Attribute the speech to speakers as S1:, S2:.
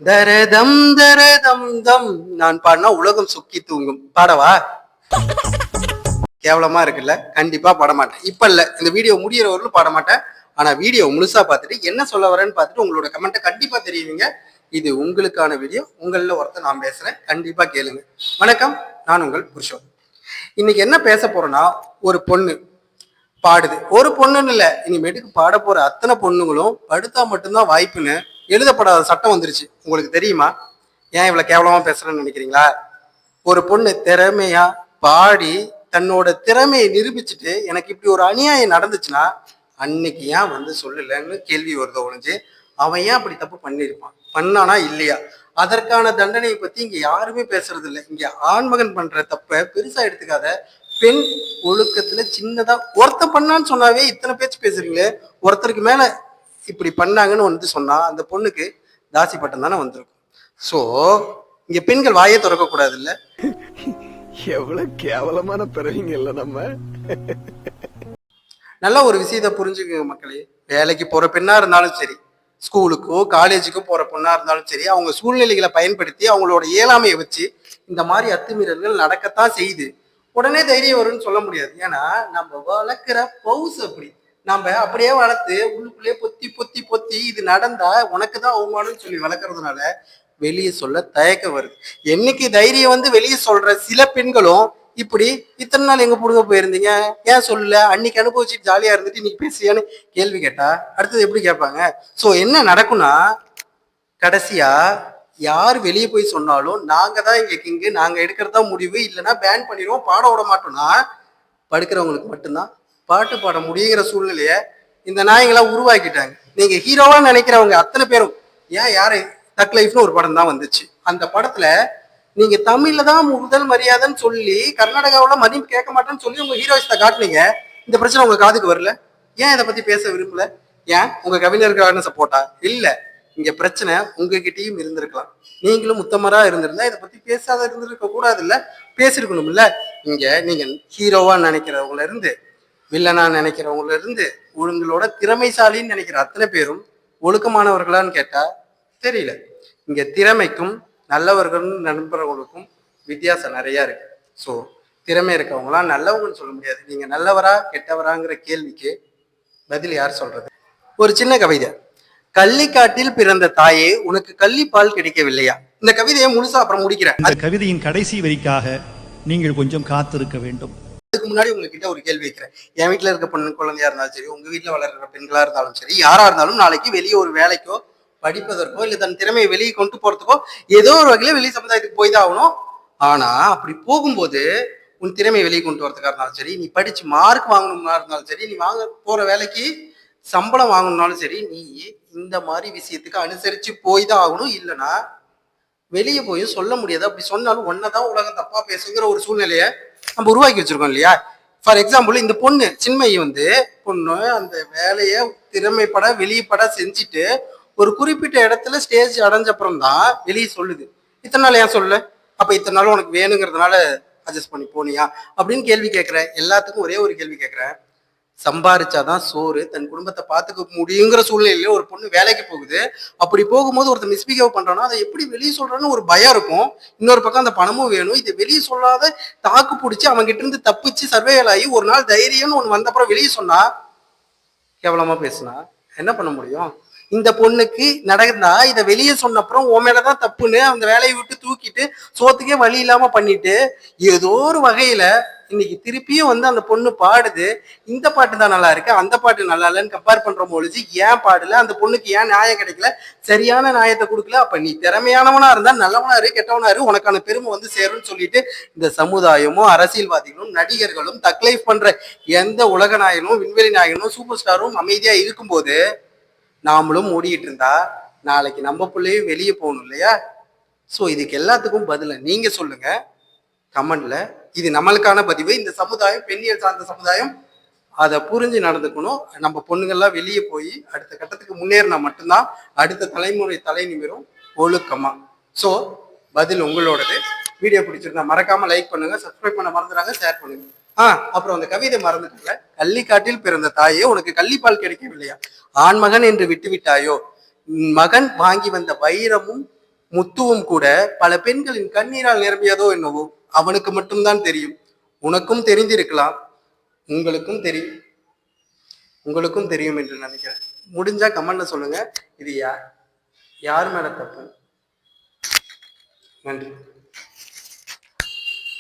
S1: தரதம் தரதம் தம் நான் பாடினா உலகம் சுக்கி தூங்கும். பாடவா? கேவலமா இருக்குல்ல? கண்டிப்பா பாட மாட்டேன். இப்ப இல்ல, இந்த வீடியோ முடியறவர்களும் பாட மாட்டேன். ஆனா வீடியோ முழுசா பார்த்துட்டு என்ன சொல்ல வரேன்னு பார்த்துட்டு உங்களோட கமெண்ட்டை கண்டிப்பா தெரியுவீங்க. இது உங்களுக்கான வீடியோ. உங்களில் ஒருத்தர் நான் பேசுறேன், கண்டிப்பா கேளுங்க. வணக்கம், நான் உங்கள் புருஷன். இன்னைக்கு என்ன பேச போறேன்னா, ஒரு பொண்ணு பாடுது. ஒரு பொண்ணுன்னு இல்ல, இனிமேட்டுக்கு பாட போற அத்தனை பொண்ணுங்களும் படுத்தா மட்டும்தான் வாய்ப்புன்னு எழுதப்படாத சட்டம் வந்துருச்சு. உங்களுக்கு தெரியுமா? ஏன் இவ்வளவு கேவலமா பேசுறேன்னு நினைக்கிறீங்களா? ஒரு பொண்ணு திறமையா பாடி தன்னோட திறமையை நிரூபிச்சுட்டு எனக்கு இப்படி ஒரு அநியாயம் நடந்துச்சுன்னா அன்னைக்கு ஏன் வந்து சொல்லலன்னு கேள்வி வருது ஒழிஞ்சு அவன் ஏன் அப்படி தப்பு பண்ணியிருப்பான், பண்ணானா இல்லையா? அதற்கான தண்டனையை பத்தி இங்க யாருமே பேசுறது இல்லை. இங்க ஆண்மகன் பண்ற தப்ப பெருசா எடுத்துக்காத. பெண் ஒழுக்கத்துல சின்னதா ஒருத்தன் பண்ணான்னு சொன்னாவே இத்தனை பேச்சு பேசுறீங்களே. ஒருத்தருக்கு மேல இப்படி பண்ணாங்கன்னு வந்து சொன்னா அந்த பொண்ணுக்கு தாசி பட்டம் தானே வந்திருக்கும். சோ இங்க பெண்கள் வாயே திறக்க கூடாது இல்ல.
S2: எவ்வளவு கேவலமான பிறவிங்க இல்ல நம்ம.
S1: நல்ல ஒரு விஷயத்த புரிஞ்சுக்கங்க மக்களே. வேலைக்கு போற பெண்ணா இருந்தாலும் சரி, ஸ்கூலுக்கோ காலேஜுக்கோ போற பொண்ணா இருந்தாலும் சரி, அவங்க சூழ்நிலைகளை பயன்படுத்தி அவங்களோட இயலாமையை வச்சு இந்த மாதிரி அத்துமீறல்கள் நடக்கத்தான் செய்யுது. உடனே தைரியம் வரும்னு சொல்ல முடியாது. ஏன்னா நம்ம வளர்க்குற பவுஸ் அப்படி. நம்ம அப்படியே வளர்த்து உள்ளுக்குள்ளேயே பொத்தி பொத்தி பொத்தி இது நடந்தா உனக்கு தான் அவமானம்னு சொல்லி வளர்க்கறதுனால வெளியே சொல்ல தயக்கம் வருது. என்னைக்கு தைரியம் வந்து வெளியே சொல்ற சில பெண்களும் இப்படி இத்தனை நாள் எங்க புடுங்க போயிருந்தீங்க, ஏன் சொல்லல, அன்னைக்கு அனுபவிச்சுட்டு ஜாலியா இருந்துட்டு இன்னைக்கு பேசியான்னு கேள்வி கேட்டா அடுத்தது எப்படி கேட்பாங்க? சோ என்ன நடக்கும்னா, கடைசியா யார் வெளியே போய் சொன்னாலும் நாங்க தான் இங்க கிங்கு, நாங்க எடுக்கிறதா முடிவு, இல்லைன்னா பேன் பண்ணிடுவோம், பாட விட மாட்டோம்னா படுக்கிறவங்களுக்கு மட்டும்தான் பாட்டு பாட முடியுங்கிற சூழ்நிலைய இந்த நாயங்களா உருவாக்கிட்டாங்க. நீங்க ஹீரோவா நினைக்கிறவங்க அத்தனை பேரும் ஏன் யாரை தக் லைஃப்னு ஒரு படம் தான் வந்துச்சு. அந்த படத்துல நீங்க தமிழ்ல தான் முதல் மரியாதைன்னு சொல்லி கர்நாடகாவோட மதிப்பு கேட்க மாட்டேன்னு சொல்லி உங்க ஹீரோயிஸ்ட காட்டுனீங்க. இந்த பிரச்சனை உங்க காதுக்கு வரல. ஏன் இதை பத்தி பேச விரும்பல? ஏன் உங்க கவிஞருக்கான சப்போர்ட்டா? இல்ல, இங்க பிரச்சனை உங்ககிட்டயும் இருந்திருக்கலாம். நீங்களும் முத்தமரா இருந்திருந்தா இதை பத்தி பேசாத இருந்திருக்க கூடாது இல்ல, பேசிருக்கணும் இல்ல. இங்க நீங்க ஹீரோவா நினைக்கிறவங்கள இருந்து வில்லனா நினைக்கிறவங்கள இருந்து உங்களோட திறமைசாலின்னு நினைக்கிற அத்தனை பேரும் ஒழுக்கமானவர்களான்னு கேட்டா தெரியல. இங்க திறமைக்கும் நல்லவர்கள் நண்பர்களுக்கும் வித்தியாசம் நிறைய இருக்கு. ஸோ திறமை இருக்கவங்களாம் நல்லவங்கன்னு சொல்ல முடியாது. நீங்க நல்லவரா கெட்டவராங்கிற கேள்விக்கு பதில் யார் சொல்றது? ஒரு சின்ன கவிதை. கள்ளிக்காட்டில் பிறந்த தாயே உனக்கு கள்ளிப்பால் கிடைக்கவில்லையா? இந்த கவிதையை முழுசா அப்புறம் முடிக்கிறேன்.
S3: இந்த கவிதையின் கடைசி வரிக்காக நீங்கள் கொஞ்சம் காத்திருக்க வேண்டும்.
S1: அதுக்கு முன்னாடி உங்ககிட்ட ஒரு கேள்வி வைக்கிறேன். என் வீட்டுல இருக்க பொண்ணு குழந்தையா இருந்தாலும் சரி, உங்க வீட்டுல வளர்கிற பெண்களா இருந்தாலும் சரி, யாரா இருந்தாலும் நாளைக்கு வெளியே ஒரு வேலைக்கோ படிப்பதற்கோ இல்ல தன் திறமையை வெளியே கொண்டு போறதுக்கோ ஏதோ ஒரு வகையில வெளி சமுதாயத்துக்கு போய் தான் ஆகணும். ஆனா அப்படி போகும்போது உன் திறமையை வெளியே கொண்டு வரதுக்கா இருந்தாலும் சரி, நீ படிச்சு மார்க் வாங்கணும்னா இருந்தாலும் சரி, நீ வாங்க போற வேலைக்கு சம்பளம் வாங்கணும்னாலும் சரி, நீ இந்த மாதிரி விஷயத்துக்கு அனுசரிச்சு போய் தான் ஆகணும். இல்லைன்னா வெளியே போயும் சொல்ல முடியாது. அப்படி சொன்னாலும் ஒன்னதான் உலகம் தப்பா பேசுங்கிற ஒரு சூழ்நிலைய நம்ம உருவாக்கி வச்சிருக்கோம் இல்லையா? ஃபார் எக்ஸாம்பிள், இந்த பொண்ணு சின்மயி வந்து பொண்ணு அந்த வேலையை திறமைப்பட வெளியப்பட செஞ்சுட்டு ஒரு குறிப்பிட்ட இடத்துல ஸ்டேஜ் அடைஞ்சப்புறம் தான் வெளியே சொல்லுது. இத்தனை நாள் ஏன் சொல்லல? அப்ப இத்தனை நாள் உனக்கு வேணுங்கிறதுனால அட்ஜஸ்ட் பண்ணி போனியா அப்படின்னு கேள்வி கேட்கிறேன். எல்லாத்துக்கும் ஒரே ஒரு கேள்வி கேட்கிறேன். சம்பாரிச்சாதான் சோறு, தன் குடும்பத்தை பார்த்துக்க முடியுங்கிற சூழ்நிலையில ஒரு பொண்ணு வேலைக்கு போகுது. அப்படி போகும்போது ஒருத்தர் மிஸ்பிஹேவ் பண்றான்னா அதை எப்படி வெளியே சொல்றான்னு ஒரு பயம் இருக்கும். இன்னொரு பக்கம் அந்த பணமும் வேணும். இது வெளியே சொல்லாத தாக்கு பிடிச்சி அவங்க கிட்ட இருந்து தப்பிச்சு சர்வேல் ஆகி ஒரு நாள் தைரியம்னு ஒண்ணு வந்தப்புறம் வெளியே சொன்னா கேவலமா பேசுனா என்ன பண்ண முடியும்? இந்த பொண்ணுக்கு நடந்தா இதை வெளியே சொன்னப்புறம் உன் மேலதான் தப்புன்னு அந்த வேலையை விட்டு தூக்கிட்டு சோத்துக்கே வழி இல்லாம பண்ணிட்டு ஏதோ ஒரு வகையில இன்னைக்கு திருப்பியும் வந்து அந்த பொண்ணு பாடுது. இந்த பாட்டு தான் நல்லா இருக்கு, அந்த பாட்டு நல்லா இல்லைன்னு கம்பேர் பண்ற பொழுது ஏன் பாடல, அந்த பொண்ணுக்கு ஏன் நியாயம் கிடைக்கல, சரியான நியாயத்தை கொடுக்கல. அப்ப நீ திறமையானவனா இருந்தா நல்லவனா இரு, கெட்டவனா இரு, உனக்கான பெருமை வந்து சேரும்னு சொல்லிட்டு இந்த சமுதாயமும் அரசியல்வாதிகளும் நடிகர்களும் தக்லைஃப் பண்ற எந்த உலக நாயகனும் விண்வெளி நாயகனும் சூப்பர் ஸ்டாரும் அமைதியா இருக்கும்போது நாமளும் மூடிட்டு இருந்தா நாளைக்கு நம்ம பிள்ளையும் வெளியே போகணும் இல்லையா? ஸோ இதுக்கு எல்லாத்துக்கும் பதில நீங்க சொல்லுங்க கமெண்ட்ல. இது நம்மளுக்கான பதிவு. இந்த சமுதாயம் பெண்ணியல் சார்ந்த சமுதாயம், அதை புரிஞ்சு நடந்துக்கணும். நம்ம பொண்ணுங்கள்லாம் வெளியே போய் அடுத்த கட்டத்துக்கு முன்னேறினா மட்டும்தான் அடுத்த தலைமுறை தலை நிமிரும் ஒழுக்கமா. ஸோ பதில் உங்களோடது. வீடியோ பிடிச்சிருந்தா மறக்காம லைக் பண்ணுங்க, சப்ஸ்கிரைப் பண்ண மறந்துடாங்க, ஷேர் பண்ணுங்க. அப்புறம் அந்த கவிதை மறந்துட்டல. கள்ளிக்காட்டில் பிறந்த தாயே உனக்கு கள்ளிப்பால் கிடைக்கவில்லையா? ஆண்மகன் என்று விட்டு விட்டாயோ? மகன் வாங்கி வந்த வைரமும் முத்துவும் கூட பல பெண்களின் கண்ணீரால் நிரம்பியதோ என்னவோ அவனுக்கு மட்டும்தான் தெரியும். உனக்கும் தெரிந்திருக்கலாம், உங்களுக்கும் தெரியும், உங்களுக்கும் தெரியும் என்று நினைக்கிறேன். முடிஞ்சா கமெண்ட்ல சொல்லுங்க, இது யார் மேல தப்பு. நன்றி.